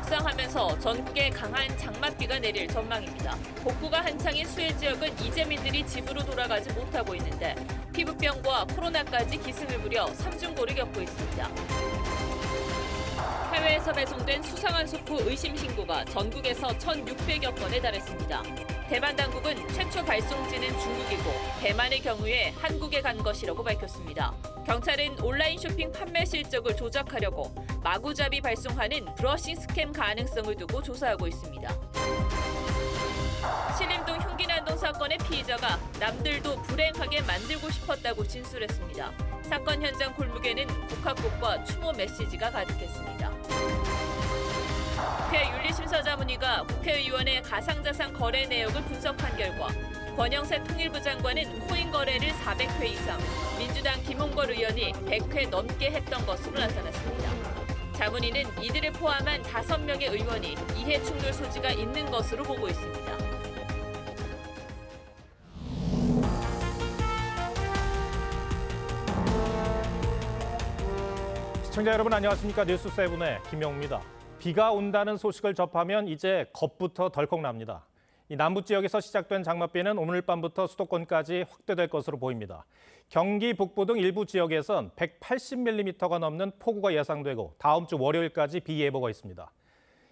묵상하면서 전국에 강한 장맛비가 내릴 전망입니다. 복구가 한창인 수해 지역은 이재민들이 집으로 돌아가지 못하고 있는데 피부병과 코로나까지 기승을 부려 삼중고를 겪고 있습니다. 해외에서 배송된 수상한 소프 의심 신고가 전국에서 1,600여 건에 달했습니다. 대만 당국은 최초 발송지는 중국이고 대만의 경우에 한국에 간 것이라고 밝혔습니다. 경찰은 온라인 쇼핑 판매 실적을 조작하려고 마구잡이 발송하는 브러싱 스캠 가능성을 두고 조사하고 있습니다. 신림동 흉기난동 사건의 피의자가 남들도 불행하게 만들고 싶었다고 진술했습니다. 사건 현장 골목에는 국화꽃과 추모 메시지가 가득했습니다. 국회 윤리심사자문위가 국회의원의 가상자산 거래 내역을 분석한 결과 권영세 통일부 장관은 코인 거래를 400회 이상, 민주당 김홍걸 의원이 100회 넘게 했던 것으로 나타났습니다. 자문위는 이들을 포함한 5명의 의원이 이해 충돌 소지가 있는 것으로 보고 있습니다. 시청자 여러분 안녕하십니까? 뉴스7의 김영우입니다. 비가 온다는 소식을 접하면 이제 겁부터 덜컥 납니다. 이 남부 지역에서 시작된 장맛비는 오늘 밤부터 수도권까지 확대될 것으로 보입니다. 경기 북부 등 일부 지역에선 180mm가 넘는 폭우가 예상되고 다음 주 월요일까지 비 예보가 있습니다.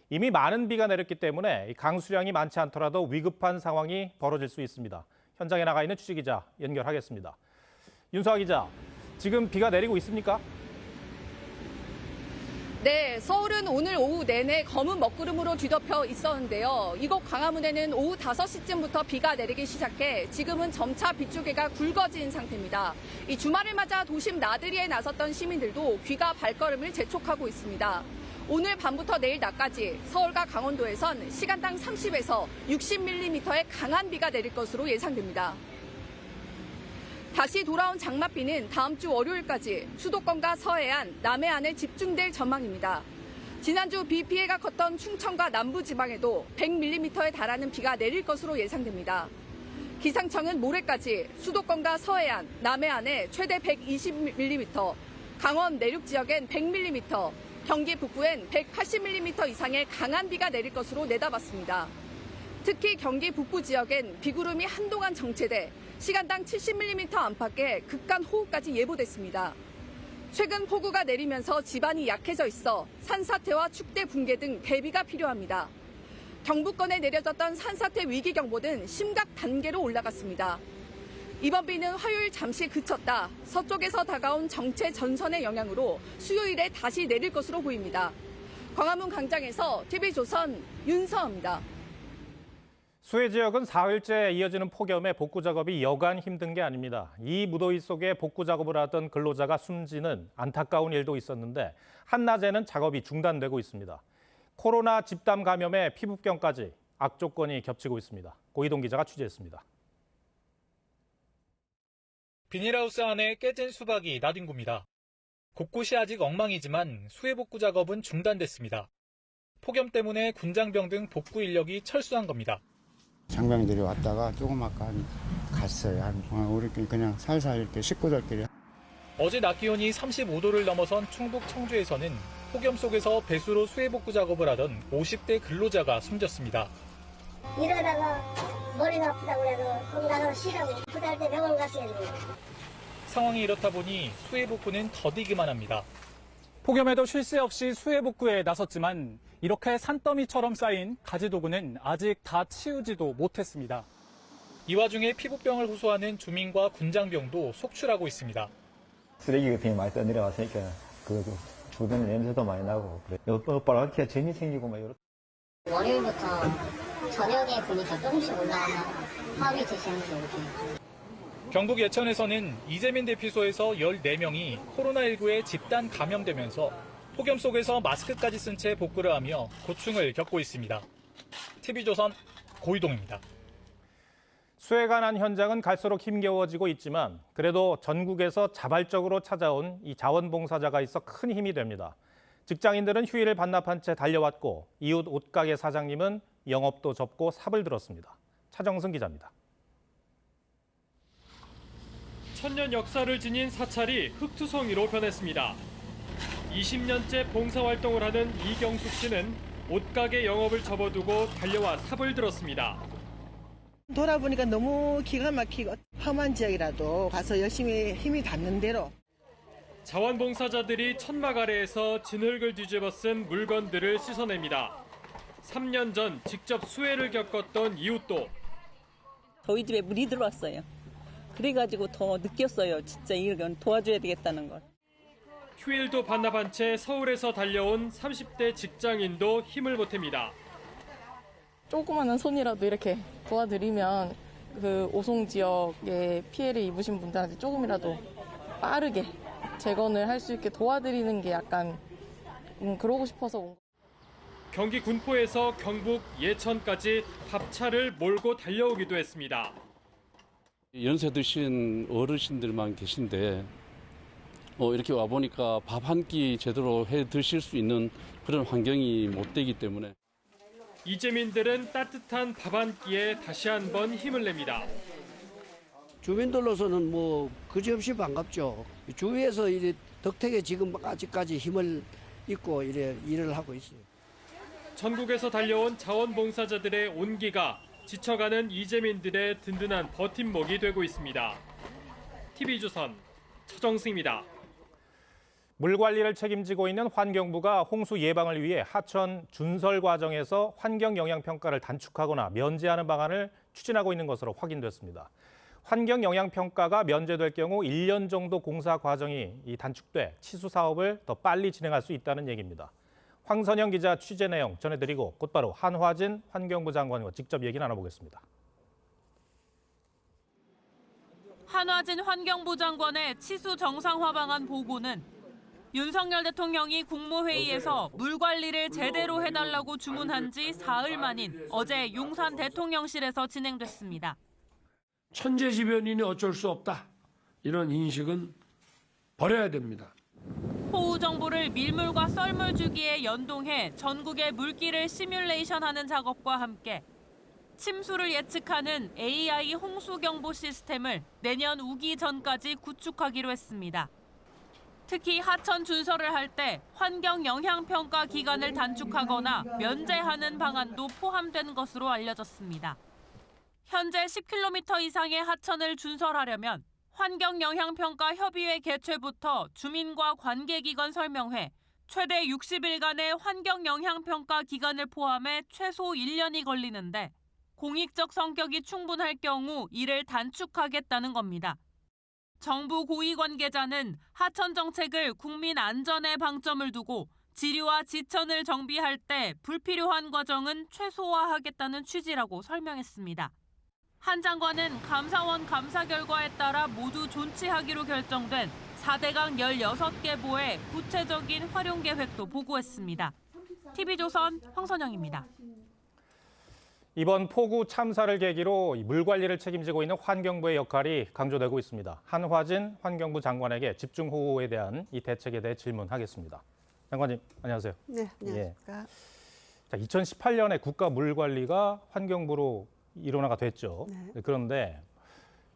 이미 많은 비가 내렸기 때문에 강수량이 많지 않더라도 위급한 상황이 벌어질 수 있습니다. 현장에 나가 있는 취재기자 연결하겠습니다. 윤서아 기자, 지금 비가 내리고 있습니까? 네, 서울은 오늘 오후 내내 검은 먹구름으로 뒤덮여 있었는데요. 이곳 광화문에는 오후 5시쯤부터 비가 내리기 시작해 지금은 점차 빗줄기가 굵어진 상태입니다. 이 주말을 맞아 도심 나들이에 나섰던 시민들도 귀가 발걸음을 재촉하고 있습니다. 오늘 밤부터 내일 낮까지 서울과 강원도에선 시간당 30에서 60mm의 강한 비가 내릴 것으로 예상됩니다. 다시 돌아온 장맛비는 다음 주 월요일까지 수도권과 서해안, 남해안에 집중될 전망입니다. 지난주 비 피해가 컸던 충청과 남부지방에도 100mm에 달하는 비가 내릴 것으로 예상됩니다. 기상청은 모레까지 수도권과 서해안, 남해안에 최대 120mm, 강원 내륙 지역엔 100mm, 경기 북부엔 180mm 이상의 강한 비가 내릴 것으로 내다봤습니다. 특히 경기 북부 지역엔 비구름이 한동안 정체돼 시간당 70mm 안팎의 극한 호우까지 예보됐습니다. 최근 폭우가 내리면서 지반이 약해져 있어 산사태와 축대 붕괴 등 대비가 필요합니다. 경부권에 내려졌던 산사태 위기경보는 심각 단계로 올라갔습니다. 이번 비는 화요일 잠시 그쳤다 서쪽에서 다가온 정체 전선의 영향으로 수요일에 다시 내릴 것으로 보입니다. 광화문 광장에서 TV조선 윤서아입니다. 수해 지역은 사흘째 이어지는 폭염에 복구 작업이 여간 힘든 게 아닙니다. 이 무더위 속에 복구 작업을 하던 근로자가 숨지는 안타까운 일도 있었는데 한낮에는 작업이 중단되고 있습니다. 코로나 집단 감염에 피부병까지 악조건이 겹치고 있습니다. 고이동 기자가 취재했습니다. 비닐하우스 안에 깨진 수박이 나뒹굽니다. 곳곳이 아직 엉망이지만 수해 복구 작업은 중단됐습니다. 폭염 때문에 군장병 등 복구 인력이 철수한 겁니다. 장병들이 왔다가 조금 아까 갔어요. 우리 그냥 살살 이렇게 식구들끼리. 어제 낮 기온이 35도를 넘어선 충북 청주에서는 폭염 속에서 배수로 수해 복구 작업을 하던 50대 근로자가 숨졌습니다. 이러다가 머리가 아프다고 해서 거기 나가서 쉬라고 그달 때 병원 갔어야 돼요. 상황이 이렇다 보니 수해 복구는 더디기만 합니다. 폭염에도 쉴 새 없이 수해 복구에 나섰지만 이렇게 산더미처럼 쌓인 가지도구는 아직 다 치우지도 못했습니다. 이 와중에 피부병을 호소하는 주민과 군장병도 속출하고 있습니다. 쓰레기 같은 게 많이 떠내려왔으니까 그 주변에 냄새도 많이 나고 그래. 빨갛게 전이 생기고 막 이렇게. 월요일부터 저녁에 보니까 조금씩 올라가면 화학이 드시면서 이렇게. 경북 예천에서는 이재민 대피소에서 14명이 코로나19에 집단 감염되면서 폭염 속에서 마스크까지 쓴 채 복구를 하며 고충을 겪고 있습니다. TV조선 고이동입니다. 수해가 난 현장은 갈수록 힘겨워지고 있지만 그래도 전국에서 자발적으로 찾아온 이 자원봉사자가 있어 큰 힘이 됩니다. 직장인들은 휴일을 반납한 채 달려왔고 이웃 옷가게 사장님은 영업도 접고 삽을 들었습니다. 차정승 기자입니다. 천년 역사를 지닌 사찰이 흙투성이로 변했습니다. 20년째 봉사활동을 하는 이경숙 씨는 옷가게 영업을 접어두고 달려와 삽을 들었습니다. 돌아보니까 너무 기가 막히고 험한 지역이라도 가서 열심히 힘이 닿는 대로 자원봉사자들이 천막 아래에서 진흙을 뒤집어 쓴 물건들을 씻어냅니다. 3년 전 직접 수해를 겪었던 이웃도 저희 집에 물이 들어왔어요. 그래가지고 더 느꼈어요. 진짜 이건 도와줘야 되겠다는 걸. 휴일도 반납한 채 서울에서 달려온 30대 직장인도 힘을 보탭니다. 조그마한 손이라도 이렇게 도와드리면 그 오송 지역에 피해를 입으신 분들한테 조금이라도 빠르게 재건을 할 수 있게 도와드리는 게 약간 그러고 싶어서 온 거예요. 경기 군포에서 경북 예천까지 밥차를 몰고 달려오기도 했습니다. 연세 드신 어르신들만 계신데 이렇게 와보니까 밥 한 끼 제대로 해 드실 수 있는 그런 환경이 못 되기 때문에 이재민들은 따뜻한 밥 한 끼에 다시 한번 힘을 냅니다. 주민들로서는 뭐 그지없이 반갑죠. 주위에서 이래 덕택에 지금 아직까지 힘을 입고 이래 일을 하고 있어요. 전국에서 달려온 자원봉사자들의 온기가 지쳐가는 이재민들의 든든한 버팀목이 되고 있습니다. TV조선 차정승입니다. 물 관리를 책임지고 있는 환경부가 홍수 예방을 위해 하천 준설 과정에서 환경 영향 평가를 단축하거나 면제하는 방안을 추진하고 있는 것으로 확인됐습니다. 환경 영향 평가가 면제될 경우 1년 정도 공사 과정이 단축돼 치수 사업을 더 빨리 진행할 수 있다는 얘기입니다. 황선영 기자 취재 내용 전해드리고 곧바로 한화진 환경부 장관과 직접 얘기 나눠보겠습니다. 한화진 환경부 장관의 치수 정상화 방안 보고는 윤석열 대통령이 국무회의에서 물 관리를 제대로 해달라고 주문한 지 사흘 만인 어제 용산 대통령실에서 진행됐습니다. 천재지변이니 어쩔 수 없다. 이런 인식은 버려야 됩니다. 호우 정보를 밀물과 썰물 주기에 연동해 전국의 물길을 시뮬레이션하는 작업과 함께 침수를 예측하는 AI 홍수 경보 시스템을 내년 우기 전까지 구축하기로 했습니다. 특히 하천 준설을 할 때 환경 영향 평가 기간을 단축하거나 면제하는 방안도 포함된 것으로 알려졌습니다. 현재 10km 이상의 하천을 준설하려면 환경영향평가 협의회 개최부터 주민과 관계기관 설명회, 최대 60일간의 환경영향평가 기간을 포함해 최소 1년이 걸리는데 공익적 성격이 충분할 경우 이를 단축하겠다는 겁니다. 정부 고위 관계자는 하천 정책을 국민 안전에 방점을 두고 지류와 지천을 정비할 때 불필요한 과정은 최소화하겠다는 취지라고 설명했습니다. 한 장관은 감사원 감사 결과에 따라 모두 존치하기로 결정된 4대강 16개 보의 구체적인 활용 계획도 보고했습니다. TV조선 황선영입니다. 이번 폭우 참사를 계기로 물 관리를 책임지고 있는 환경부의 역할이 강조되고 있습니다. 한화진 환경부 장관에게 집중호우에 대한 이 대책에 대해 질문하겠습니다. 장관님, 안녕하세요. 네, 안녕하십니까. 예. 자, 2018년에 국가 물 관리가 환경부로 일원화가 됐죠. 네. 그런데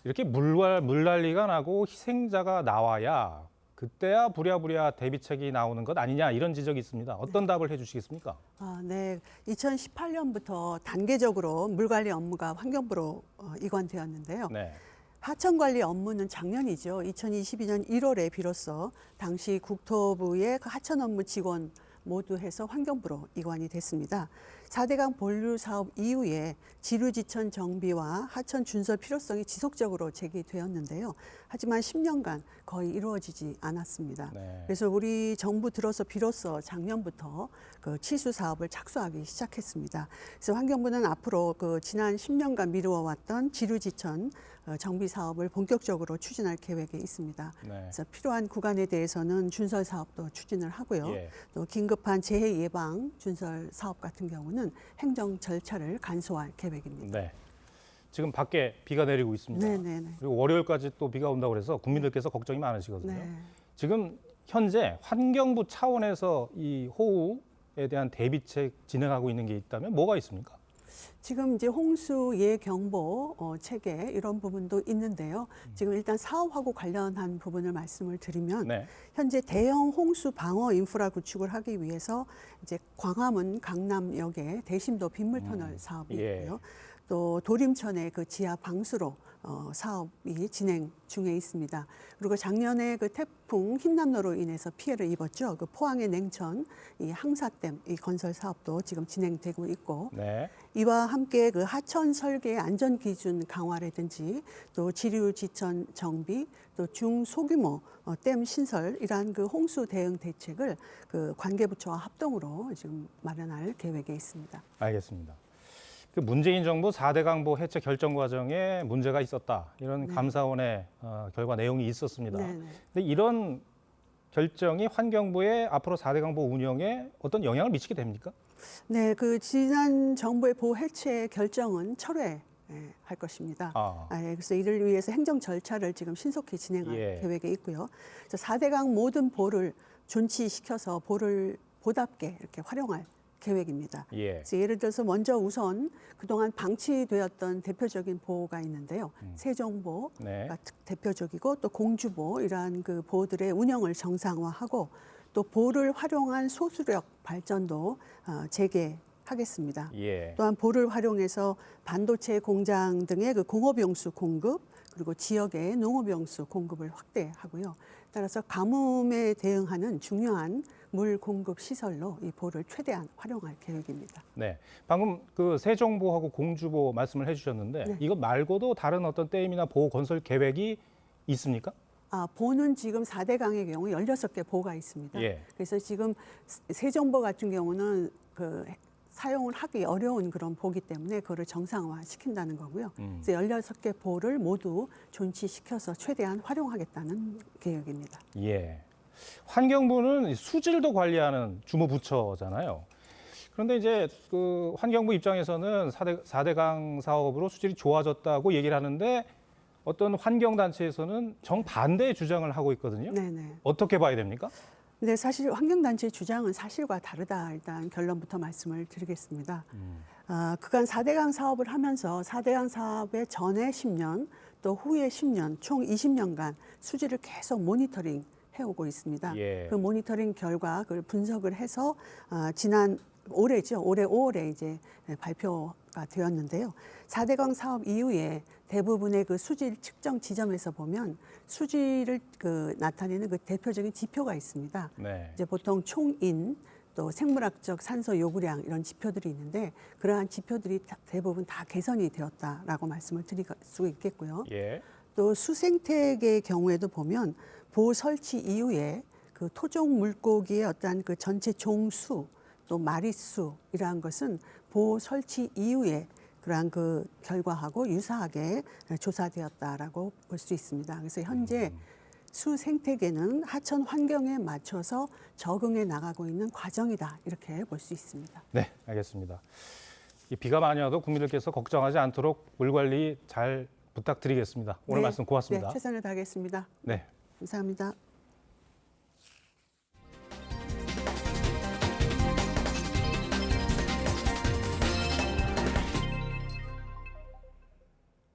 이렇게 물 난리가 나고 희생자가 나와야 그때야 부랴부랴 대비책이 나오는 것 아니냐 이런 지적이 있습니다. 어떤 답을 해주시겠습니까? 네, 2018년부터 단계적으로 물관리 업무가 환경부로 이관되었는데요. 네. 하천관리 업무는 작년이죠. 2022년 1월에 비로소 당시 국토부의 그 하천 업무 직원 모두 해서 환경부로 이관이 됐습니다. 4대강 본류 사업 이후에 지류지천 정비와 하천 준설 필요성이 지속적으로 제기되었는데요. 하지만 10년간 거의 이루어지지 않았습니다. 네. 그래서 우리 정부 들어서 비로소 작년부터 그 치수 사업을 착수하기 시작했습니다. 그래서 환경부는 앞으로 그 지난 10년간 미루어왔던 지류지천 정비 사업을 본격적으로 추진할 계획에 있습니다. 네. 그래서 필요한 구간에 대해서는 준설 사업도 추진을 하고요. 예. 또 긴급한 재해 예방 준설 사업 같은 경우는 행정 절차를 간소화할 계획입니다. 네. 지금 밖에 비가 내리고 있습니다. 네네네. 그리고 월요일까지 또 비가 온다고 그래서 국민들께서 걱정이 많으시거든요. 네. 지금 현재 환경부 차원에서 이 호우에 대한 대비책 진행하고 있는 게 있다면 뭐가 있습니까? 지금 이제 홍수 예경보 체계 이런 부분도 있는데요. 지금 일단 사업하고 관련한 부분을 말씀을 드리면 네. 현재 대형 홍수 방어 인프라 구축을 하기 위해서 이제 광화문 강남역에 대심도 빗물 터널 사업이 예. 있고요. 또 도림천의 그 지하 방수로 사업이 진행 중에 있습니다. 그리고 작년에 그 태풍 흰남노로 인해서 피해를 입었죠. 그 포항의 냉천, 이 항사댐 이 건설 사업도 지금 진행되고 있고, 네. 이와 함께 그 하천 설계 안전 기준 강화라든지 또 지류 지천 정비, 또 중소규모 댐 신설 이러한 그 홍수 대응 대책을 그 관계부처와 합동으로 지금 마련할 계획에 있습니다. 알겠습니다. 그 문재인 정부 4대 강보 해체 결정 과정에 문제가 있었다. 이런 네. 감사원의 결과 내용이 있었습니다. 네네. 근데 이런 결정이 환경부의 앞으로 4대 강보 운영에 어떤 영향을 미치게 됩니까? 네, 그 지난 정부의 보호 해체 결정은 철회할 것입니다. 그래서 이를 위해서 행정 절차를 지금 신속히 진행할 계획에 있고요. 4대강 모든 보를 존치시켜서 보를 보답게 이렇게 활용할 계획입니다. 그래서 예를 들어서 먼저 우선 그동안 방치되었던 대표적인 보호가 있는데요. 세종보가 대표적이고 또 공주보 이러한 그 보호들의 운영을 정상화하고 또 보를 활용한 소수력 발전도 재개하겠습니다. 또한 보를 활용해서 반도체 공장 등의 그 공업용수 공급 그리고 지역의 농업용수 공급을 확대하고요. 따라서 가뭄에 대응하는 중요한 물 공급 시설로 이 보를 최대한 활용할 계획입니다. 네, 방금 그 세종보하고 공주보 말씀을 해주셨는데 이것 말고도 다른 어떤 댐이나 보호 건설 계획이 있습니까? 보는 지금 4대강의 경우 16개 보가 있습니다. 그래서 지금 세종보 같은 경우는 그 사용을 하기 어려운 그런 보기 때문에 그거를 정상화 시킨다는 거고요. 그래서 16개 보를 모두 존치시켜서 최대한 활용하겠다는 계획입니다. 환경부는 수질도 관리하는 주무부처잖아요. 그런데 이제 그 환경부 입장에서는 4대강 사업으로 수질이 좋아졌다고 얘기를 하는데 어떤 환경단체에서는 정반대의 주장을 하고 있거든요. 네네. 어떻게 봐야 됩니까? 네, 사실 환경단체의 주장은 사실과 다르다. 일단 결론부터 말씀을 드리겠습니다. 그간 4대강 사업을 하면서 4대강 사업의 전에 10년 또 후에 10년 총 20년간 수질을 계속 모니터링 해오고 있습니다. 그 모니터링 결과 그걸 분석을 해서 지난 올해죠. 올해 5월에 이제 발표가 되었는데요. 4대강 사업 이후에 대부분의 그 수질 측정 지점에서 보면 수질을 그 나타내는 그 대표적인 지표가 있습니다. 이제 보통 총인 또 생물학적 산소 요구량 이런 지표들이 있는데 그러한 지표들이 대부분 다 개선이 되었다라고 말씀을 드릴 수 있겠고요. 또 수생태계의 경우에도 보면 보호 설치 이후에 그 토종 물고기의 어떠한 그 전체 종수 또 마리수 이러한 것은 보호 설치 이후에 그러한 그 결과하고 유사하게 조사되었다라고 볼 수 있습니다. 그래서 현재 수 생태계는 하천 환경에 맞춰서 적응해 나가고 있는 과정이다 이렇게 볼 수 있습니다. 네, 알겠습니다. 이 비가 많이 와도 국민들께서 걱정하지 않도록 물 관리 잘 부탁드리겠습니다. 오늘 말씀 고맙습니다. 네, 최선을 다하겠습니다. 네, 감사합니다.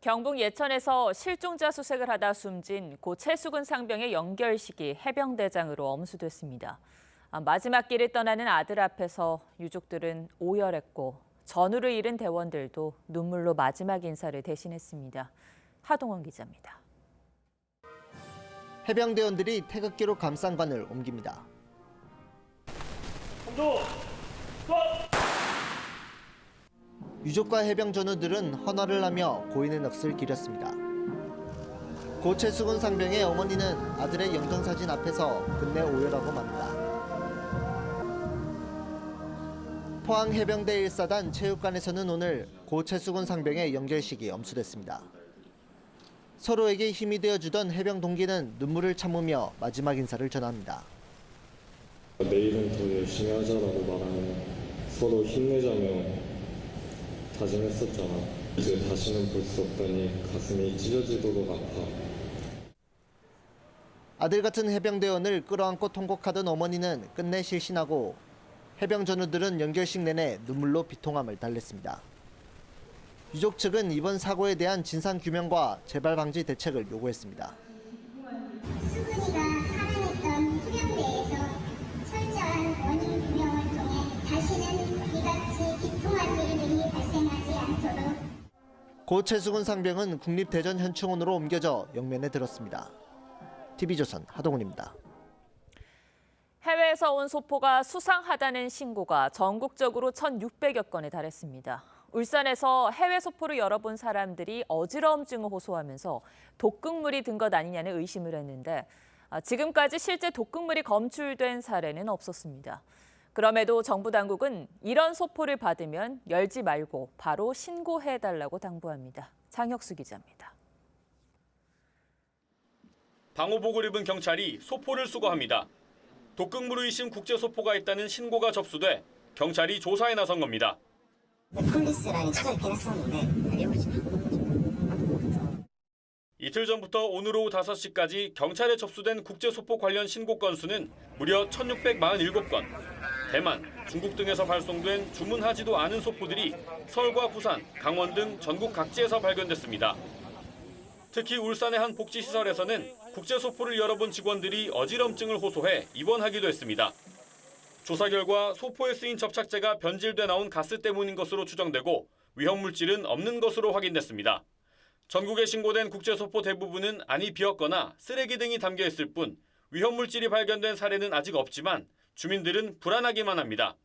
경북 예천에서 실종자 수색을 하다 숨진 고 최수근 상병의 연결식이 해병대장으로 엄수됐습니다. 마지막 길을 떠나는 아들 앞에서 유족들은 오열했고 전우를 잃은 대원들도 눈물로 마지막 인사를 대신했습니다. 하동원 기자입니다. 해병대원들이 태극기로 감상관을 옮깁니다. 유족과 해병 전우들은 헌화를 하며 고인의 넋을 기렸습니다. 고 최수근 상병의 어머니는 아들의 영정사진 앞에서 끝내 오열하고 맙니다. 포항 해병대 1사단 체육관에서는 오늘 고 최수근 상병의 연결식이 엄수됐습니다. 서로에게 힘이 되어주던 해병 동기는 눈물을 참으며 마지막 인사를 전합니다. 내일은 더 열심히 하자라고 말하는 서로 힘내자며 다짐했었잖아. 이제 다시는 볼 수 없다니 가슴이 찢어지도록 아파. 아들 같은 해병대원을 끌어안고 통곡하던 어머니는 끝내 실신하고 해병 전우들은 연결식 내내 눈물로 비통함을 달랬습니다. 유족 측은 이번 사고에 대한 진상 규명과 재발 방지 대책을 요구했습니다. 수근이가 사랑했던 해병대에서 철저한 원인 규명을 통해 다시는 이같이 비통한 일들이 발생하지 않도록. 고 최수근 상병은 국립대전현충원으로 옮겨져 영면에 들었습니다. TV조선 하동훈입니다. 해외에서 온 소포가 수상하다는 신고가 전국적으로 1,600여 건에 달했습니다. 울산에서 해외 소포를 열어본 사람들이 어지러움증을 호소하면서 독극물이 든 것 아니냐는 의심을 했는데 지금까지 실제 독극물이 검출된 사례는 없었습니다. 그럼에도 정부 당국은 이런 소포를 받으면 열지 말고 바로 신고해달라고 당부합니다. 장혁수 기자입니다. 방호복을 입은 경찰이 소포를 수거합니다. 독극물 의심 국제 소포가 있다는 신고가 접수돼 경찰이 조사에 나선 겁니다. 폴리스라인 찾아있긴 했었는데 이틀 전부터 오늘 오후 5시까지 경찰에 접수된 국제 소포 관련 신고 건수는 무려 1,647건. 대만, 중국 등에서 발송된 주문하지도 않은 소포들이 서울과 부산, 강원 등 전국 각지에서 발견됐습니다. 특히 울산의 한 복지시설에서는 국제 소포를 열어본 직원들이 어지럼증을 호소해 입원하기도 했습니다. 조사 결과 소포에 쓰인 접착제가 변질돼 나온 가스 때문인 것으로 추정되고 위험 물질은 없는 것으로 확인됐습니다. 전국에 신고된 국제 소포 대부분은 안이 비었거나 쓰레기 등이 담겨 있을 뿐 위험 물질이 발견된 사례는 아직 없지만 주민들은 불안하기만 합니다.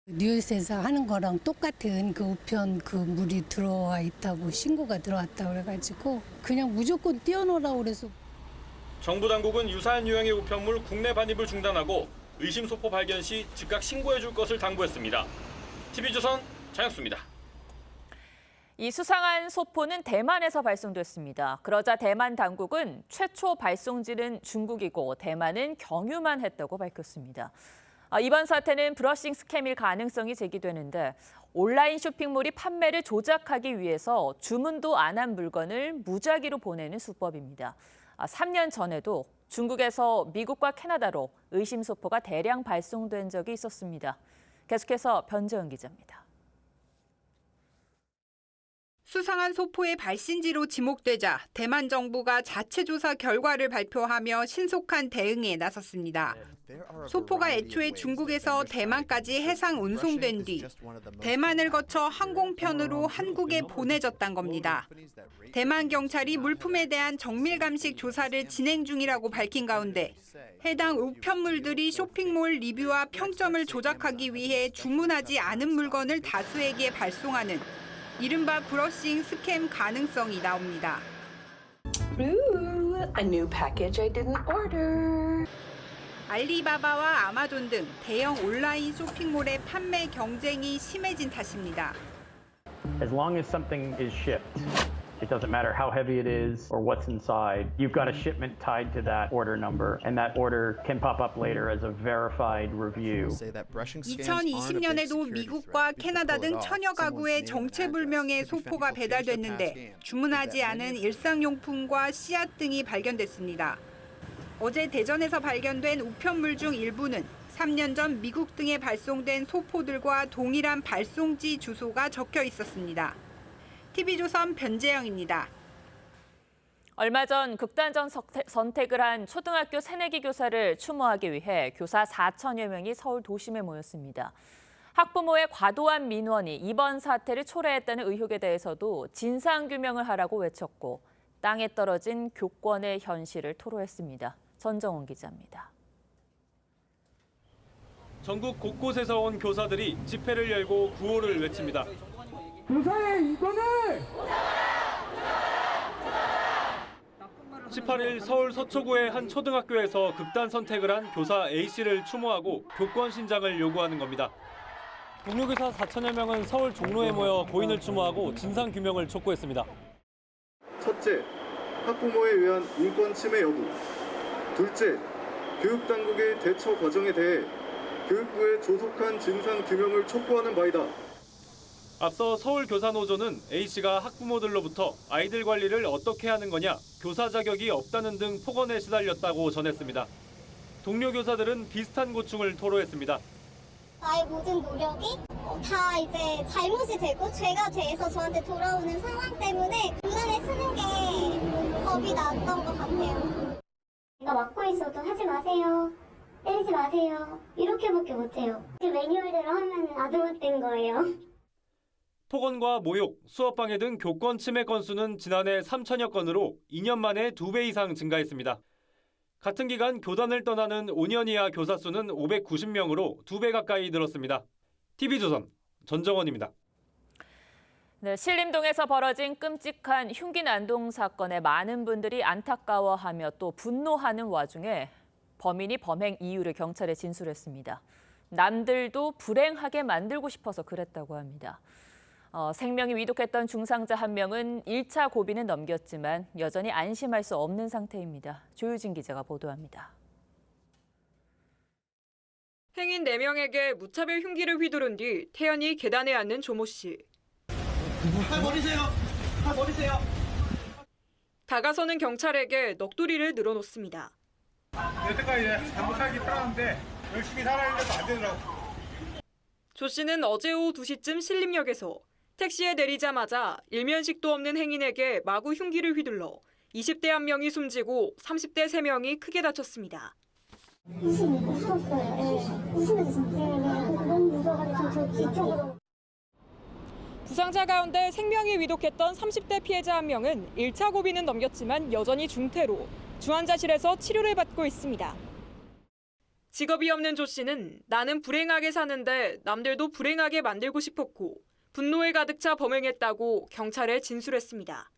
뉴스에서 하는 거랑 똑같은 그 우편 그 물이 들어와 있다고 신고가 들어왔다고 그래가지고 그냥 무조건 띄워놓으라고 그래서. 정부 당국은 유사한 유형의 우편물 국내 반입을 중단하고 의심 소포 발견 시 즉각 신고해 줄 것을 당부했습니다. TV조선 장혁수입니다. 이 수상한 소포는 대만에서 발송됐습니다. 그러자 대만 당국은 최초 발송지는 중국이고 대만은 경유만 했다고 밝혔습니다. 이번 사태는 브러싱 스캠일 가능성이 제기되는데 온라인 쇼핑몰이 판매를 조작하기 위해서 주문도 안 한 물건을 무작위로 보내는 수법입니다. 3년 전에도 중국에서 미국과 캐나다로 의심 소포가 대량 발송된 적이 있었습니다. 계속해서 변재현 기자입니다. 수상한 소포의 발신지로 지목되자 대만 정부가 자체 조사 결과를 발표하며 신속한 대응에 나섰습니다. 소포가 애초에 중국에서 대만까지 해상 운송된 뒤 대만을 거쳐 항공편으로 한국에 보내졌단 겁니다. 대만 경찰이 물품에 대한 정밀 감식 조사를 진행 중이라고 밝힌 가운데 해당 우편물들이 쇼핑몰 리뷰와 평점을 조작하기 위해 주문하지 않은 물건을 다수에게 발송하는 이른바 브러싱 스캠 가능성이 나옵니다. Ooh, a new package I didn't order. 알리바바와 아마존 등 대형 온라인 쇼핑몰의 판매 경쟁이 심해진 탓입니다. As long as something is shipped, it doesn't matter how heavy it is or what's inside. You've got a shipment tied to that order number, and that order can pop up later as a verified review. 2020년에도 미국과 캐나다 등 천여 가구에 정체불명의 소포가 배달됐는데 주문하지 않은 일상용품과 씨앗 등이 발견됐습니다. 어제 대전에서 발견된 우편물 중 일부는 3년 전 미국 등에 발송된 소포들과 동일한 발송지 주소가 적혀 있었습니다. TV조선 변재영입니다. 얼마 전 극단적 선택을 한 초등학교 새내기 교사를 추모하기 위해 교사 4천여 명이 서울 도심에 모였습니다. 학부모의 과도한 민원이 이번 사태를 초래했다는 의혹에 대해서도 진상규명을 하라고 외쳤고 땅에 떨어진 교권의 현실을 토로했습니다. 전정훈 기자입니다. 전국 곳곳에서 온 교사들이 집회를 열고 구호를 외칩니다. 교사의 이권을! 18일 서울 서초구의 한 초등학교에서 극단 선택을 한 교사 A씨를 추모하고 교권 신장을 요구하는 겁니다. 동료 교사 4천여 명은 서울 종로에 모여 고인을 추모하고 진상 규명을 촉구했습니다. 첫째, 학부모에 의한 인권 침해 여부. 둘째, 교육당국의 대처 과정에 대해 교육부의 조속한 진상 규명을 촉구하는 바이다. 앞서 서울교사노조는 A씨가 학부모들로부터 아이들 관리를 어떻게 하는 거냐, 교사 자격이 없다는 등 폭언에 시달렸다고 전했습니다. 동료 교사들은 비슷한 고충을 토로했습니다. 나의 모든 노력이 다 이제 잘못이 되고 죄가 돼서 저한테 돌아오는 상황 때문에 중간에 쓰는 게 겁이 났던 것 같아요. 내가 맡고 있어도 하지 마세요. 때리지 마세요. 이렇게밖에 못해요. 그 매뉴얼대로 하면 아동학대인 거예요. 폭언과 모욕, 수업방해 등 교권 침해 건수는 지난해 3천여 건으로 2년 만에 2배 이상 증가했습니다. 같은 기간 교단을 떠나는 5년 이하 교사 수는 590명으로 2배 가까이 늘었습니다. TV조선 전정원입니다. 네, 신림동에서 벌어진 끔찍한 흉기 난동 사건에 많은 분들이 안타까워하며 또 분노하는 와중에 범인이 범행 이유를 경찰에 진술했습니다. 남들도 불행하게 만들고 싶어서 그랬다고 합니다. 생명이 위독했던 중상자 한 명은 1차 고비는 넘겼지만 여전히 안심할 수 없는 상태입니다. 조유진 기자가 보도합니다. 행인 4명에게 무차별 흉기를 휘두른 뒤 태연히 계단에 앉는 조모 씨. 팔 버리세요. 팔 버리세요. 다가서는 경찰에게 넋두리를 늘어놓습니다. 여태까지 잘못 살기 편한데 열심히 살아야 돼도 안 되더라고. 조 씨는 어제 오후 2시쯤 신림역에서 택시에 내리자마자 일면식도 없는 행인에게 마구 흉기를 휘둘러 20대 1명이 숨지고 30대 3명이 크게 다쳤습니다. 무서웠어요. 웃으면서 진짜 너무 무서워가지고 저 뒤쪽으로. 부상자 가운데 생명이 위독했던 30대 피해자 1명은 1차 고비는 넘겼지만 여전히 중태로 중환자실에서 치료를 받고 있습니다. 직업이 없는 조 씨는 나는 불행하게 사는데 남들도 불행하게 만들고 싶었고 분노에 가득 차 범행했다고 경찰에 진술했습니다.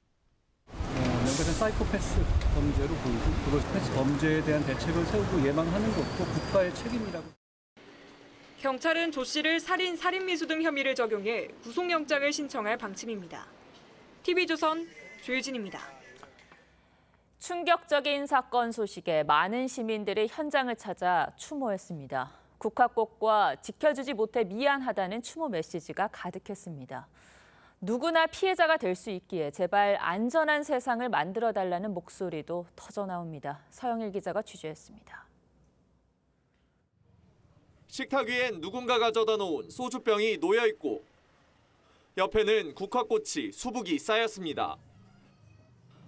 명백한 사이코패스 범죄로 보이고 그것 범죄에 대한 대책을 세우고 예방하는 것도 국가의 책임이라고. 경찰은 조 씨를 살인, 살인미수 등 혐의를 적용해 구속영장을 신청할 방침입니다. TV조선 조유진입니다. 충격적인 사건 소식에 많은 시민들이 현장을 찾아 추모했습니다. 국화꽃과 지켜주지 못해 미안하다는 추모 메시지가 가득했습니다. 누구나 피해자가 될 수 있기에 제발 안전한 세상을 만들어달라는 목소리도 터져나옵니다. 서영일 기자가 취재했습니다. 식탁 위엔 누군가가 가져다 놓은 소주병이 놓여있고 옆에는 국화꽃이 수북이 쌓였습니다.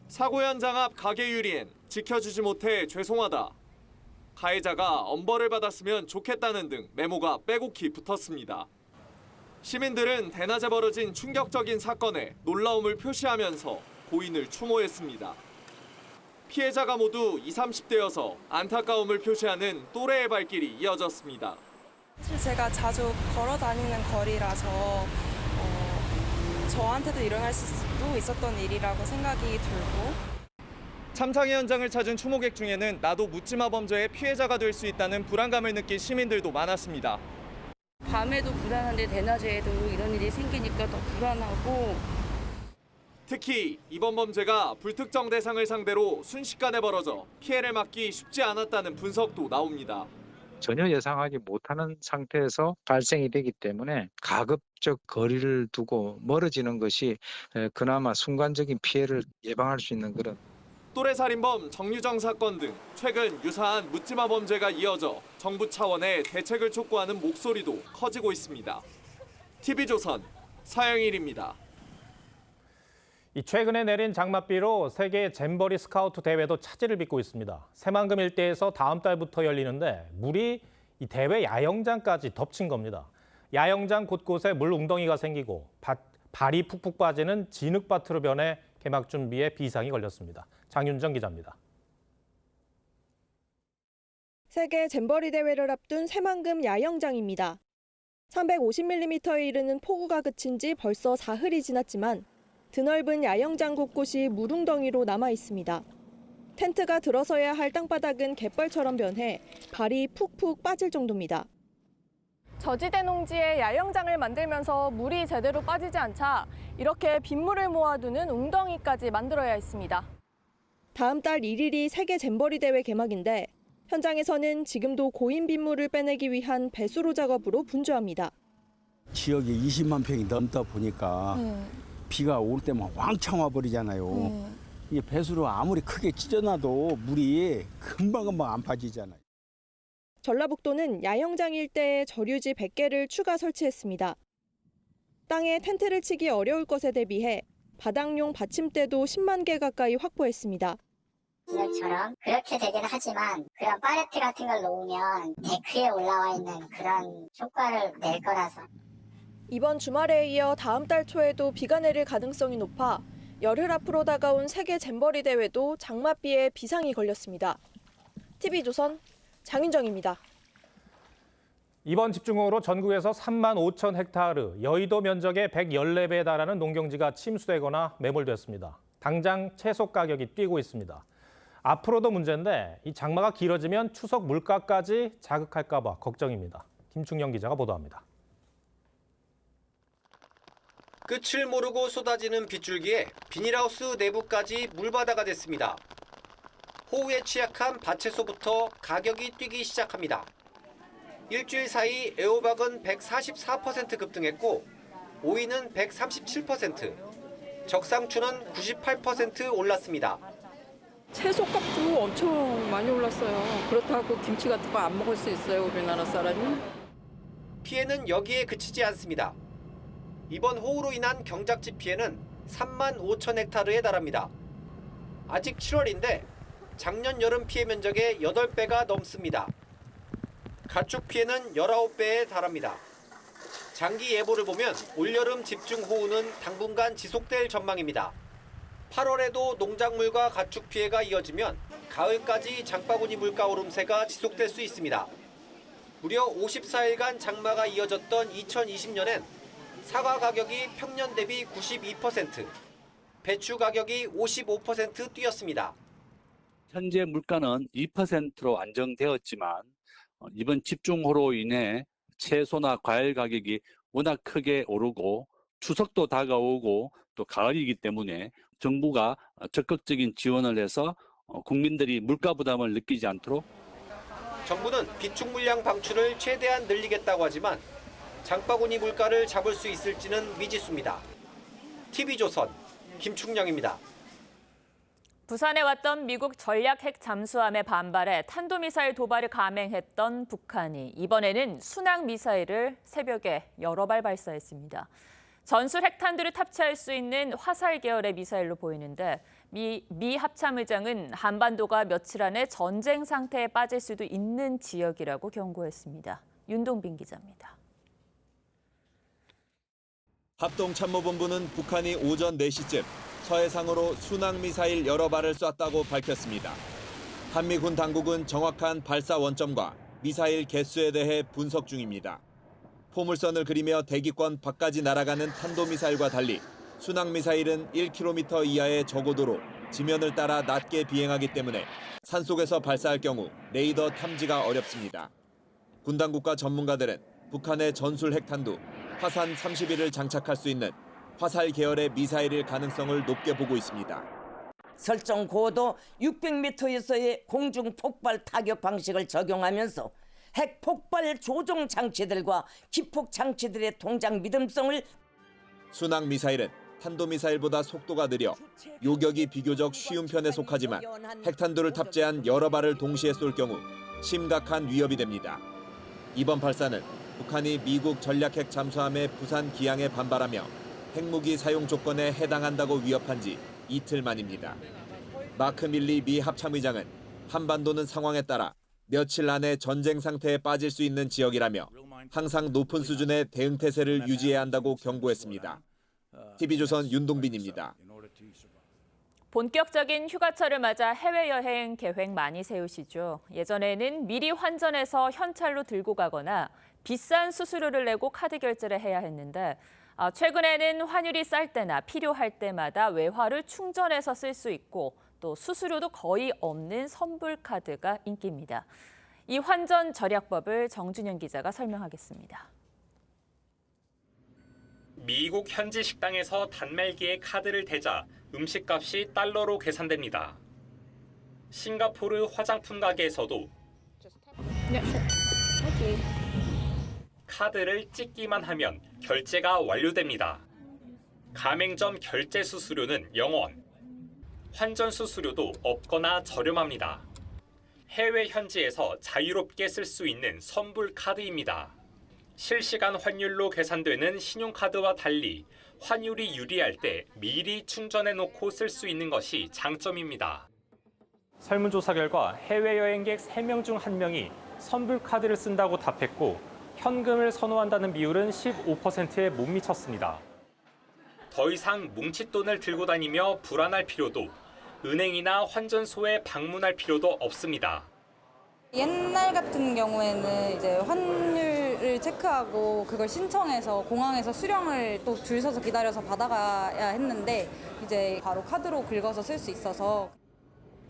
사고 현장 앞 가게 유리엔 지켜주지 못해 죄송하다. 가해자가 엄벌을 받았으면 좋겠다는 등 메모가 빼곡히 붙었습니다. 시민들은 대낮에 벌어진 충격적인 사건에 놀라움을 표시하면서 고인을 추모했습니다. 피해자가 모두 20, 30대여서 안타까움을 표시하는 또래의 발길이 이어졌습니다. 사실 제가 자주 걸어 다니는 거리라서 저한테도 일어날 수도 있었던 일이라고 생각이 들고 참상의 현장을 찾은 추모객 중에는 나도 묻지마 범죄의 피해자가 될 수 있다는 불안감을 느낀 시민들도 많았습니다. 밤에도 불안한데 대낮에도 이런 일이 생기니까 더 불안하고 특히 이번 범죄가 불특정 대상을 상대로 순식간에 벌어져 피해를 막기 쉽지 않았다는 분석도 나옵니다. 전혀 예상하지 못하는 상태에서 발생이 되기 때문에 가급적 거리를 두고 멀어지는 것이 그나마 순간적인 피해를 예방할 수 있는 그런. 또래살인범 정유정 사건 등 최근 유사한 묻지마 범죄가 이어져 정부 차원의 대책을 촉구하는 목소리도 커지고 있습니다. TV조선 서영일입니다. 최근에 내린 장맛비로 세계 잼버리 스카우트 대회도 차질을 빚고 있습니다. 새만금 일대에서 다음 달부터 열리는데 물이 이 대회 야영장까지 덮친 겁니다. 야영장 곳곳에 물 웅덩이가 생기고 발이 푹푹 빠지는 진흙밭으로 변해 개막 준비에 비상이 걸렸습니다. 장윤정 기자입니다. 세계 잼버리 대회를 앞둔 새만금 야영장입니다. 350mm에 이르는 폭우가 그친 지 벌써 사흘이 지났지만 드넓은 야영장 곳곳이 물웅덩이로 남아 있습니다. 텐트가 들어서야 할 땅바닥은 갯벌처럼 변해 발이 푹푹 빠질 정도입니다. 저지대 농지에 야영장을 만들면서 물이 제대로 빠지지 않자 이렇게 빗물을 모아두는 웅덩이까지 만들어야 했습니다. 다음 달 1일이 세계 잼버리 대회 개막인데 현장에서는 지금도 고인 빗물을 빼내기 위한 배수로 작업으로 분주합니다. 지역이 20만 평이 넘다 보니까 비가 올 때만 왕창 와버리잖아요. 이 배수로 아무리 크게 찢어놔도 물이 금방금방 안 빠지잖아요. 전라북도는 야영장 일대에 저류지 100개를 추가 설치했습니다. 땅에 텐트를 치기 어려울 것에 대비해 바닥용 받침대도 10만 개 가까이 확보했습니다. 기억처럼 그렇게 되긴 하지만 그런 팔레트 같은 걸 놓으면 데크에 올라와 있는 그런 효과를 낼 거라서. 이번 주말에 이어 다음 달 초에도 비가 내릴 가능성이 높아 열흘 앞으로 다가온 세계 잼버리 대회도 장맛비에 비상이 걸렸습니다. TV조선 장윤정입니다. 이번 집중호우로 전국에서 3만 5천 헥타르, 여의도 면적의 114배에 달하는 농경지가 침수되거나 매몰됐습니다. 당장 채소 가격이 뛰고 있습니다. 앞으로도 문제인데 이 장마가 길어지면 추석 물가까지 자극할까 봐 걱정입니다. 김충영 기자가 보도합니다. 끝을 모르고 쏟아지는 빗줄기에 비닐하우스 내부까지 물바다가 됐습니다. 호우에 취약한 밭채소부터 가격이 뛰기 시작합니다. 일주일 사이 애호박은 144% 급등했고 오이는 137%, 적상추는 98% 올랐습니다. 채소값도 엄청 많이 올랐어요. 그렇다고 김치 같은 거 안 먹을 수 있어요, 우리나라 사람이? 피해는 여기에 그치지 않습니다. 이번 호우로 인한 경작지 피해는 3만 5천 헥타르에 달합니다. 아직 7월인데 작년 여름 피해 면적의 8배가 넘습니다. 가축 피해는 19배에 달합니다. 장기 예보를 보면 올여름 집중호우는 당분간 지속될 전망입니다. 8월에도 농작물과 가축 피해가 이어지면 가을까지 장바구니 물가 오름세가 지속될 수 있습니다. 무려 54일간 장마가 이어졌던 2020년엔 사과 가격이 평년 대비 92%, 배추 가격이 55% 뛰었습니다. 현재 물가는 2%로 안정되었지만 이번 집중호우로 인해 채소나 과일 가격이 워낙 크게 오르고 추석도 다가오고 또 가을이기 때문에 정부가 적극적인 지원을 해서 국민들이 물가 부담을 느끼지 않도록. 정부는 비축 물량 방출을 최대한 늘리겠다고 하지만 장바구니 물가를 잡을 수 있을지는 미지수입니다. TV조선 김충영입니다. 부산에 왔던 미국 전략 핵 잠수함의 반발에 탄도미사일 도발을 감행했던 북한이 이번에는 순항 미사일을 새벽에 여러 발 발사했습니다. 전술 핵탄두를 탑재할 수 있는 화살 계열의 미사일로 보이는데 미 합참의장은 한반도가 며칠 안에 전쟁 상태에 빠질 수도 있는 지역이라고 경고했습니다. 윤동빈 기자입니다. 합동참모본부는 북한이 오전 4시쯤 서해상으로 순항미사일 여러 발을 쐈다고 밝혔습니다. 한미군 당국은 정확한 발사 원점과 미사일 개수에 대해 분석 중입니다. 포물선을 그리며 대기권 밖까지 날아가는 탄도미사일과 달리 순항미사일은 1km 이하의 저고도로 지면을 따라 낮게 비행하기 때문에 산속에서 발사할 경우 레이더 탐지가 어렵습니다. 군 당국과 전문가들은 북한의 전술 핵탄두 화산 31을 장착할 수 있는 화살 계열의 미사일일 가능성을 높게 보고 있습니다. 설정 고도 600m에서의 공중 폭발 타격 방식을 적용하면서 핵 폭발 조종 장치들과 기폭 장치들의 동작 믿음성을. 순항 미사일은 탄도미사일보다 속도가 느려 요격이 비교적 쉬운 편에 속하지만 핵탄두를 탑재한 여러 발을 동시에 쏠 경우 심각한 위협이 됩니다. 이번 발사는 북한이 미국 전략핵 잠수함의 부산 기항에 반발하며 핵무기 사용 조건에 해당한다고 위협한 지 이틀 만입니다. 마크 밀리 미 합참의장은 한반도는 상황에 따라 며칠 안에 전쟁 상태에 빠질 수 있는 지역이라며 항상 높은 수준의 대응 태세를 유지해야 한다고 경고했습니다. TV조선 윤동빈입니다. 본격적인 휴가철을 맞아 해외여행 계획 많이 세우시죠. 예전에는 미리 환전해서 현찰로 들고 가거나 비싼 수수료를 내고 카드 결제를 해야 했는데 최근에는 환율이 쌀 때나 필요할 때마다 외화를 충전해서 쓸 수 있고 또 수수료도 거의 없는 선불카드가 인기입니다. 이 환전 절약법을 정준영 기자가 설명하겠습니다. 미국 현지 식당에서 단말기에 카드를 대자 음식값이 달러로 계산됩니다. 싱가포르 화장품 가게에서도 카드를 찍기만 하면 결제가 완료됩니다. 가맹점 결제 수수료는 0원. 환전 수수료도 없거나 저렴합니다. 해외 현지에서 자유롭게 쓸 수 있는 선불 카드입니다. 실시간 환율로 계산되는 신용카드와 달리 환율이 유리할 때 미리 충전해놓고 쓸 수 있는 것이 장점입니다. 설문조사 결과 해외여행객 3명 중 1명이 선불카드를 쓴다고 답했고 현금을 선호한다는 비율은 15%에 못 미쳤습니다. 더 이상 뭉칫돈을 들고 다니며 불안할 필요도, 은행이나 환전소에 방문할 필요도 없습니다. 옛날 같은 경우에는 이제 환율을 체크하고 그걸 신청해서 공항에서 수령을 또 줄 서서 기다려서 받아가야 했는데 이제 바로 카드로 긁어서 쓸 수 있어서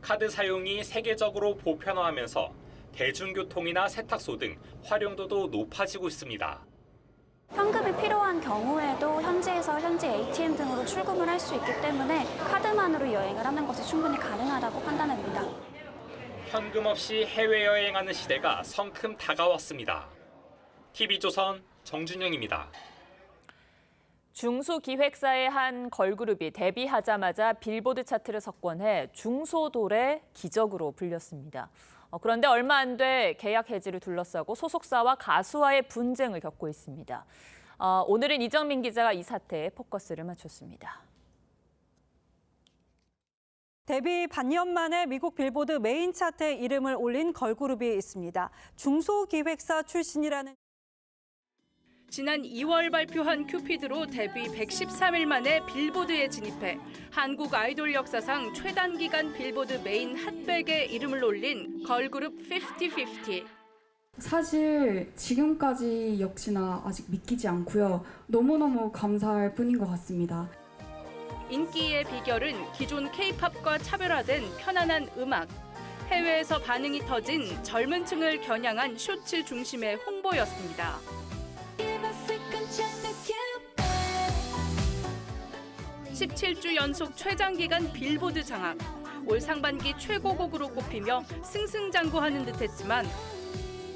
카드 사용이 세계적으로 보편화하면서 대중교통이나 세탁소 등 활용도도 높아지고 있습니다. 현금이 필요한 경우에도 현지에서 현지 ATM 등으로 출금을 할 수 있기 때문에 카드만으로 여행을 하는 것이 충분히 가능하다고 판단합니다. 현금 없이 해외여행하는 시대가 성큼 다가왔습니다. TV조선 정준영입니다. 중소기획사의 한 걸그룹이 데뷔하자마자 빌보드 차트를 석권해 중소돌의 기적으로 불렸습니다. 그런데 얼마 안 돼 계약 해지를 둘러싸고 소속사와 가수와의 분쟁을 겪고 있습니다. 오늘은 이정민 기자가 이 사태에 포커스를 맞췄습니다. 데뷔 반년 만에 미국 빌보드 메인 차트에 이름을 올린 걸그룹이 있습니다. 중소기획사 출신이라는 지난 2월 발표한 큐피드로 데뷔 113일 만에 빌보드에 진입해 한국 아이돌 역사상 최단기간 빌보드 메인 핫백에 이름을 올린 걸그룹 50/50. 사실 지금까지 역시나 아직 믿기지 않고요. 너무너무 감사할 뿐인 것 같습니다. 인기의 비결은 기존 K-팝과 차별화된 편안한 음악, 해외에서 반응이 터진 젊은 층을 겨냥한 쇼츠 중심의 홍보였습니다. 17주 연속 최장기간 빌보드 장악, 올 상반기 최고곡으로 꼽히며 승승장구하는 듯했지만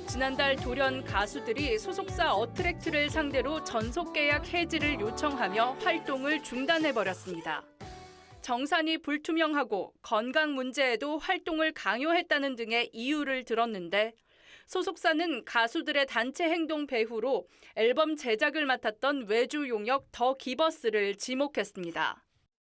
지난달 돌연 가수들이 소속사 어트랙트를 상대로 전속 계약 해지를 요청하며 활동을 중단해버렸습니다. 정산이 불투명하고 건강 문제에도 활동을 강요했다는 등의 이유를 들었는데 소속사는 가수들의 단체 행동 배후로 앨범 제작을 맡았던 외주 용역 더 기버스를 지목했습니다.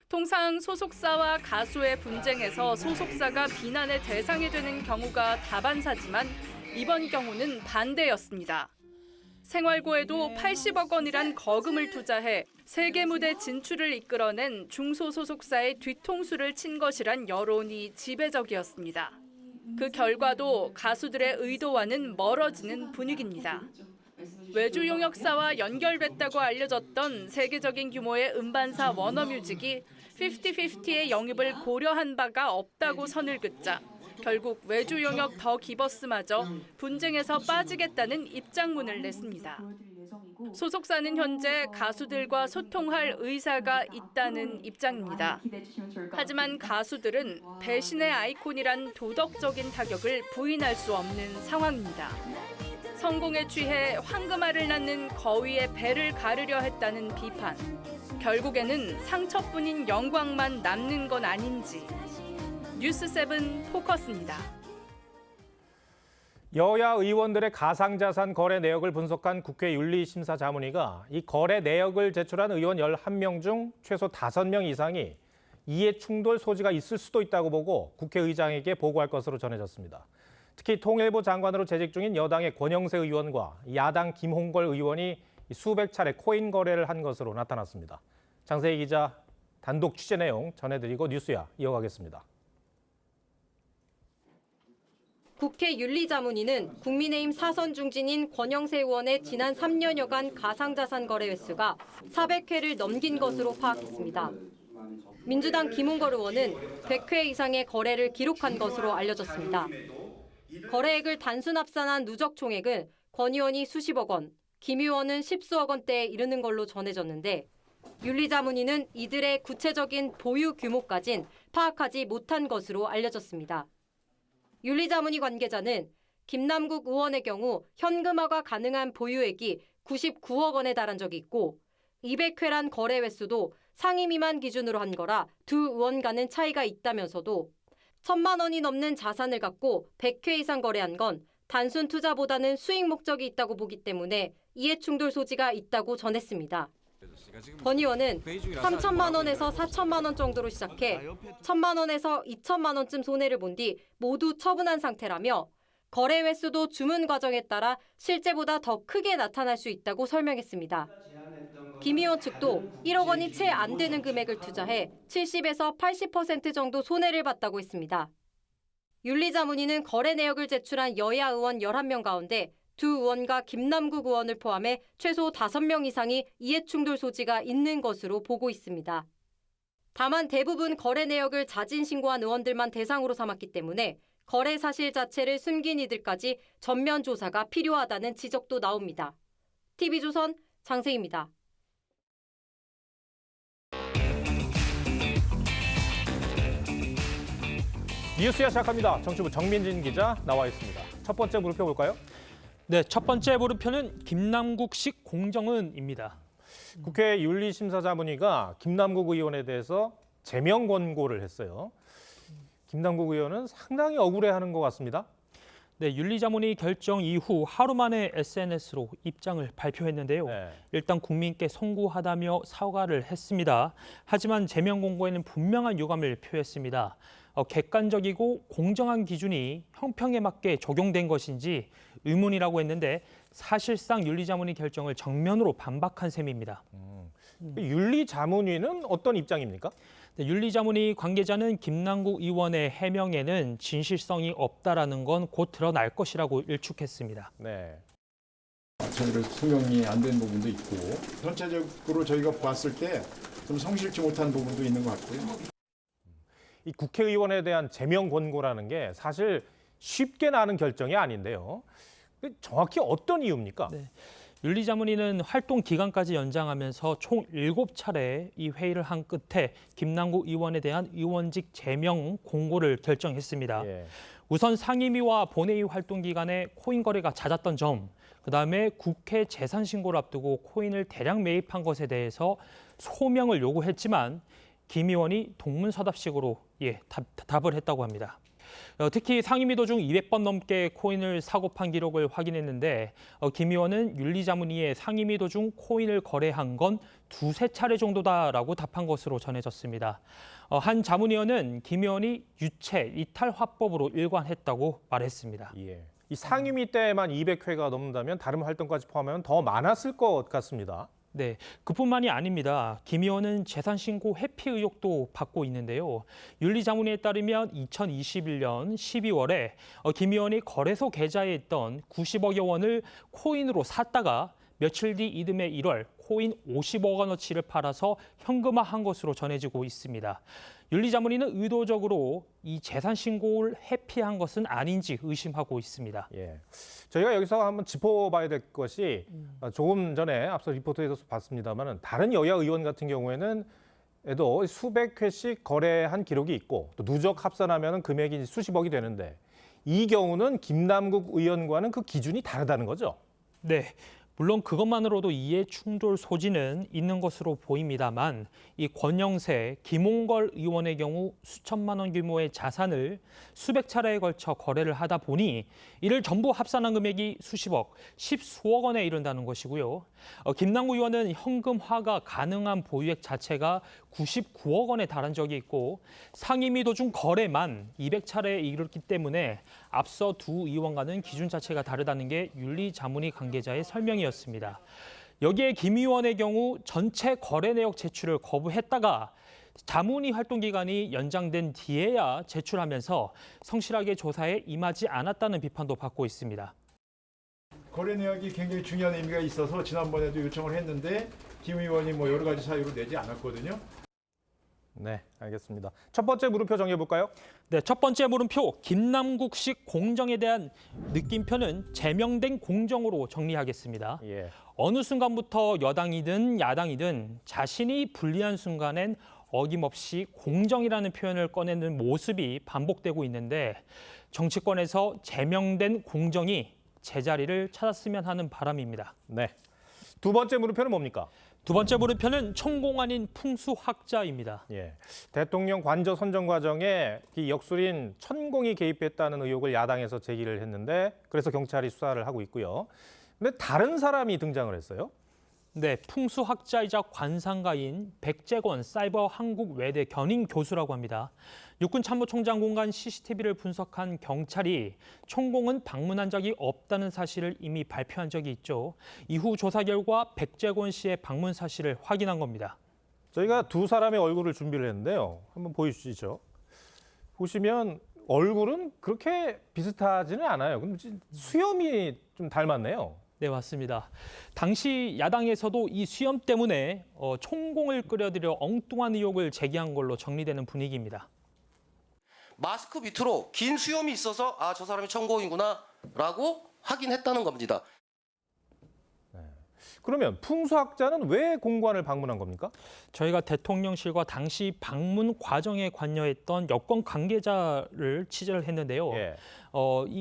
통상 소속사와 가수의 분쟁에서 소속사가 비난의 대상이 되는 경우가 다반사지만 이번 경우는 반대였습니다. 생활고에도 80억 원이란 거금을 투자해 세계 무대 진출을 이끌어낸 중소소속사의 뒤통수를 친 것이란 여론이 지배적이었습니다. 그 결과도 가수들의 의도와는 멀어지는 분위기입니다. 외주 용역사와 연결됐다고 알려졌던 세계적인 규모의 음반사 워너뮤직이 50/50의 영입을 고려한 바가 없다고 선을 긋자 결국 외주 용역 더 기버스마저 분쟁에서 빠지겠다는 입장문을 냈습니다. 소속사는 현재 가수들과 소통할 의사가 있다는 입장입니다. 하지만 가수들은 배신의 아이콘이란 도덕적인 타격을 부인할 수 없는 상황입니다. 성공에 취해 황금알을 낳는 거위의 배를 가르려 했다는 비판. 결국에는 상처뿐인 영광만 남는 건 아닌지. 뉴스7 포커스입니다. 여야 의원들의 가상자산 거래 내역을 분석한 국회 윤리심사자문위가 이 거래 내역을 제출한 의원 11명 중 최소 5명 이상이 이해 충돌 소지가 있을 수도 있다고 보고 국회의장에게 보고할 것으로 전해졌습니다. 특히 통일부 장관으로 재직 중인 여당의 권영세 의원과 야당 김홍걸 의원이 수백 차례 코인 거래를 한 것으로 나타났습니다. 장세희 기자 단독 취재 내용 전해드리고 뉴스야 이어가겠습니다. 국회 윤리자문위는 국민의힘 사선 중진인 권영세 의원의 지난 3년여간 가상자산 거래 횟수가 400회를 넘긴 것으로 파악했습니다. 민주당 김홍걸 의원은 100회 이상의 거래를 기록한 것으로 알려졌습니다. 거래액을 단순 합산한 누적 총액은 권 의원이 수십억 원, 김 의원은 십수억 원대에 이르는 걸로 전해졌는데 윤리자문위는 이들의 구체적인 보유 규모까진 파악하지 못한 것으로 알려졌습니다. 윤리자문위 관계자는 김남국 의원의 경우 현금화가 가능한 보유액이 99억 원에 달한 적이 있고 200회란 거래 횟수도 상위 미만 기준으로 한 거라 두 의원 간은 차이가 있다면서도 1,000만 원이 넘는 자산을 갖고 100회 이상 거래한 건 단순 투자보다는 수익 목적이 있다고 보기 때문에 이해충돌 소지가 있다고 전했습니다. 권 의원은 3천만 원에서 4천만 원 정도로 시작해 1천만 원에서 2천만 원쯤 손해를 본 뒤 모두 처분한 상태라며 거래 횟수도 주문 과정에 따라 실제보다 더 크게 나타날 수 있다고 설명했습니다. 김 의원 측도 1억 원이 채 안 되는 금액을 투자해 70에서 80% 정도 손해를 봤다고 했습니다. 윤리자문위는 거래 내역을 제출한 여야 의원 11명 가운데 두 의원과 김남국 의원을 포함해 최소 5명 이상이 이해충돌 소지가 있는 것으로 보고 있습니다. 다만 대부분 거래 내역을 자진 신고한 의원들만 대상으로 삼았기 때문에 거래 사실 자체를 숨긴 이들까지 전면 조사가 필요하다는 지적도 나옵니다. TV조선 장세희입니다. 뉴스야 시작합니다. 정치부 정민진 기자 나와 있습니다. 첫 번째 물음표 볼까요? 네, 첫 번째 물음표는 김남국식 공정은입니다. 국회 윤리심사자문위가 김남국 의원에 대해서 제명 권고를 했어요. 김남국 의원은 상당히 억울해하는 것 같습니다. 네, 윤리자문위 결정 이후 하루 만에 SNS로 입장을 발표했는데요. 일단 국민께 송구하다며 사과를 했습니다. 하지만 제명 공고에는 분명한 유감을 표했습니다. 객관적이고 공정한 기준이 형평에 맞게 적용된 것인지 의문이라고 했는데 사실상 윤리자문위 결정을 정면으로 반박한 셈입니다. 윤리자문위는 어떤 입장입니까? 네, 윤리자문위 관계자는 김남국 의원의 해명에는 진실성이 없다라는 건 곧 드러날 것이라고 일축했습니다. 네. 저희를 소명이 안 된 부분도 있고 전체적으로 저희가 봤을 때 좀 성실치 못한 부분도 있는 것 같고요. 이 국회의원에 대한 제명 권고라는 게 사실 쉽게 나는 결정이 아닌데요. 정확히 어떤 이유입니까? 네. 윤리자문위는 활동 기간까지 연장하면서 총 7차례 이 회의를 한 끝에 김남국 의원에 대한 의원직 제명 공고를 결정했습니다. 우선 상임위와 본회의 활동 기간에 코인 거래가 잦았던 점, 그다음에 국회 재산 신고를 앞두고 코인을 대량 매입한 것에 대해서 소명을 요구했지만 김 의원이 동문서답식으로 답을 했다고 합니다. 특히 상임위 도중 200번 넘게 코인을 사고 판 기록을 확인했는데 김 의원은 윤리자문위에 상임위 도중 코인을 거래한 건 2~3차례 정도다라고 답한 것으로 전해졌습니다. 한 자문위원은 김 의원이 유체 이탈 화법으로 일관했다고 말했습니다. 이 상임위 때만 200회가 넘는다면 다른 활동까지 포함하면 더 많았을 것 같습니다. 네, 그뿐만이 아닙니다. 김 의원은 재산 신고 회피 의혹도 받고 있는데요. 윤리자문위에 따르면 2021년 12월에 김 의원이 거래소 계좌에 있던 90억여 원을 코인으로 샀다가 며칠 뒤 이듬해 1월 코인 50억 원어치를 팔아서 현금화한 것으로 전해지고 있습니다. 윤리자문위는 의도적으로 이 재산 신고를 회피한 것은 아닌지 의심하고 있습니다. 저희가 여기서 한번 짚어봐야 될 것이 조금 전에 앞서 리포트에서 봤습니다만 다른 여야 의원 같은 경우에는 에도 수백 회씩 거래한 기록이 있고 또 누적 합산하면 금액이 수십억이 되는데 이 경우는 김남국 의원과는 그 기준이 다르다는 거죠? 네. 물론 그것만으로도 이해 충돌 소지는 있는 것으로 보입니다만 이 권영세, 김홍걸 의원의 경우 수천만 원 규모의 자산을 수백 차례에 걸쳐 거래를 하다 보니 이를 전부 합산한 금액이 수십억, 십수억 원에 이른다는 것이고요. 김남국 의원은 현금화가 가능한 보유액 자체가 99억 원에 달한 적이 있고 상임위 도중 거래만 200차례에 이르렀기 때문에 앞서 두 의원과는 기준 자체가 다르다는 게 윤리자문위 관계자의 설명이었습니다. 여기에 김 의원의 경우 전체 거래 내역 제출을 거부했다가 자문위 활동 기간이 연장된 뒤에야 제출하면서 성실하게 조사에 임하지 않았다는 비판도 받고 있습니다. 거래 내역이 굉장히 중요한 의미가 있어서 지난번에도 요청을 했는데 김 의원이 여러 가지 사유로 내지 않았거든요. 네, 알겠습니다. 첫 번째 물음표 정해볼까요? 네, 첫 번째 물음표 김남국식 공정에 대한 느낌표는 제명된 공정으로 정리하겠습니다. 어느 순간부터 여당이든 야당이든 자신이 불리한 순간엔 어김없이 공정이라는 표현을 꺼내는 모습이 반복되고 있는데 정치권에서 제명된 공정이 제자리를 찾았으면 하는 바람입니다. 네, 두 번째 물음표는 뭡니까? 두 번째 물음표는 천공 아닌 풍수학자입니다. 예, 대통령 관저 선정 과정에 이 역술인 천공이 개입했다는 의혹을 야당에서 제기를 했는데 그래서 경찰이 수사를 하고 있고요. 근데 다른 사람이 등장을 했어요. 네, 풍수학자이자 관상가인 백재권 사이버 한국 외대 견인 교수라고 합니다. 육군 참모총장 공간 CCTV를 분석한 경찰이 천공은 방문한 적이 없다는 사실을 이미 발표한 적이 있죠. 이후 조사 결과 백재권 씨의 방문 사실을 확인한 겁니다. 저희가 두 사람의 얼굴을 준비를 했는데요. 한번 보여주시죠. 보시면 얼굴은 그렇게 비슷하지는 않아요. 근데 수염이 좀 닮았네요. 네, 맞습니다. 당시 야당에서도 이 수염 때문에 천공을 끌어들여 엉뚱한 의혹을 제기한 걸로 정리되는 분위기입니다. 마스크 밑으로 긴 수염이 있어서 아, 저 사람이 천공이구나 라고 확인했다는 겁니다. 그러면 풍수학자는 왜 공관을 방문한 겁니까? 저희가 대통령실과 당시 방문 과정에 관여했던 여권 관계자를 취재를 했는데요. 예.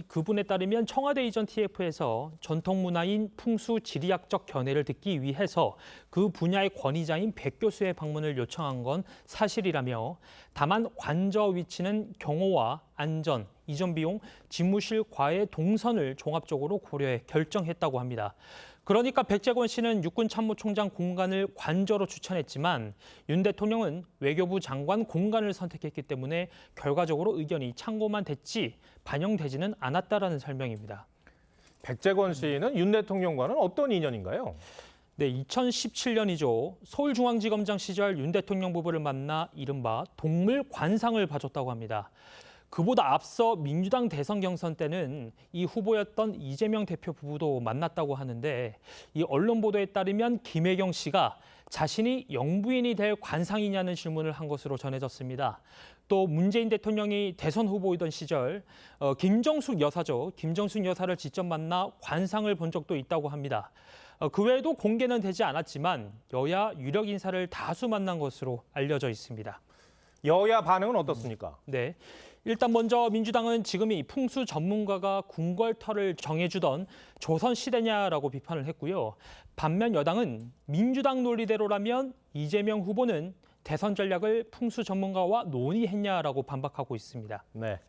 그분에 따르면 청와대 이전 TF에서 전통 문화인 풍수 지리학적 견해를 듣기 위해서 그 분야의 권위자인 백 교수의 방문을 요청한 건 사실이라며 다만 관저 위치는 경호와 안전, 이전 비용, 집무실과의 동선을 종합적으로 고려해 결정했다고 합니다. 그러니까 백재권 씨는 육군 참모총장 공간을 관저로 추천했지만 윤 대통령은 외교부 장관 공간을 선택했기 때문에 결과적으로 의견이 참고만 됐지 반영되지는 않았다라는 설명입니다. 백재권 씨는 윤 대통령과는 어떤 인연인가요? 네, 2017년이죠. 서울중앙지검장 시절 윤 대통령 부부를 만나 이른바 동물 관상을 봐줬다고 합니다. 그보다 앞서 민주당 대선 경선 때는 이 후보였던 이재명 대표 부부도 만났다고 하는데 이 언론 보도에 따르면 김혜경 씨가 자신이 영부인이 될 관상이냐는 질문을 한 것으로 전해졌습니다. 또 문재인 대통령이 대선 후보이던 시절 김정숙 여사죠. 김정숙 여사를 직접 만나 관상을 본 적도 있다고 합니다. 그 외에도 공개는 되지 않았지만 여야 유력 인사를 다수 만난 것으로 알려져 있습니다. 여야 반응은 어떻습니까? 네. 일단 먼저 민주당은 지금 이 풍수 전문가가 궁궐터를 정해주던 조선시대냐라고 비판을 했고요. 반면 여당은 민주당 논리대로라면 이재명 후보는 대선 전략을 풍수 전문가와 논의했냐라고 반박하고 있습니다. 네.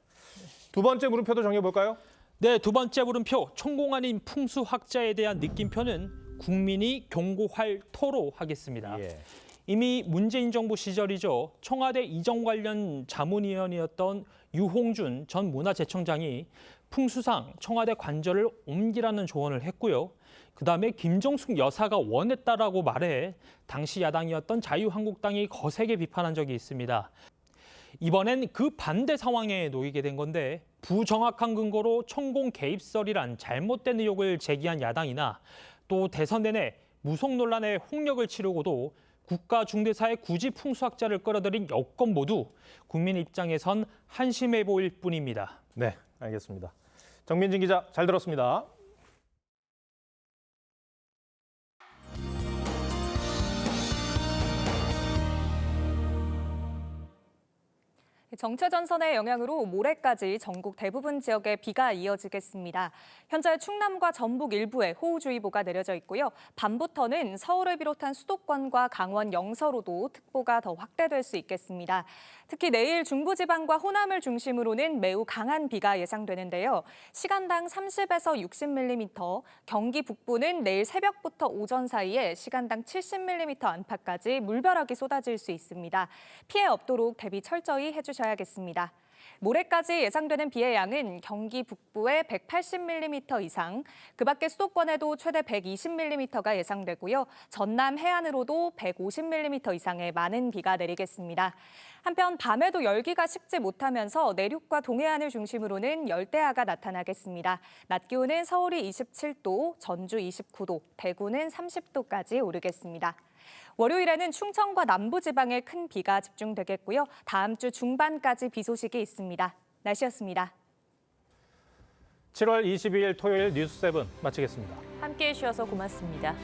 두 번째 물음표도 정해볼까요? 네, 두 번째 물음표. 천공 아닌 풍수학자에 대한 느낌표는 국민이 경고할 터로 하겠습니다. 예. 이미 문재인 정부 시절이죠. 청와대 이전 관련 자문위원이었던 유홍준 전 문화재청장이 풍수상 청와대 관저를 옮기라는 조언을 했고요. 그다음에 김정숙 여사가 원했다라고 말해 당시 야당이었던 자유한국당이 거세게 비판한 적이 있습니다. 이번엔 그 반대 상황에 놓이게 된 건데 부정확한 근거로 천공 개입설이란 잘못된 의혹을 제기한 야당이나 또 대선 내내 무속 논란의 홍역을 치르고도 국가 중대사에 굳이 풍수학자를 끌어들인 여권 모두 국민 입장에선 한심해 보일 뿐입니다. 네, 알겠습니다. 정민진 기자, 잘 들었습니다. 정체전선의 영향으로 모레까지 전국 대부분 지역에 비가 이어지겠습니다. 현재 충남과 전북 일부에 호우주의보가 내려져 있고요. 밤부터는 서울을 비롯한 수도권과 강원 영서로도 특보가 더 확대될 수 있겠습니다. 특히 내일 중부지방과 호남을 중심으로는 매우 강한 비가 예상되는데요. 시간당 30에서 60mm, 경기 북부는 내일 새벽부터 오전 사이에 시간당 70mm 안팎까지 물벼락이 쏟아질 수 있습니다. 피해 없도록 대비 철저히 해주셔야겠습니다. 모레까지 예상되는 비의 양은 경기 북부에 180mm 이상, 그 밖에 수도권에도 최대 120mm가 예상되고요. 전남 해안으로도 150mm 이상의 많은 비가 내리겠습니다. 한편 밤에도 열기가 식지 못하면서 내륙과 동해안을 중심으로는 열대야가 나타나겠습니다. 낮 기온은 서울이 27도, 전주 29도, 대구는 30도까지 오르겠습니다. 월요일에는 충청과 남부지방에 큰 비가 집중되겠고요. 다음 주 중반까지 비 소식이 있습니다. 날씨였습니다. 7월 22일 토요일 뉴스7 마치겠습니다. 함께해 주셔서 고맙습니다.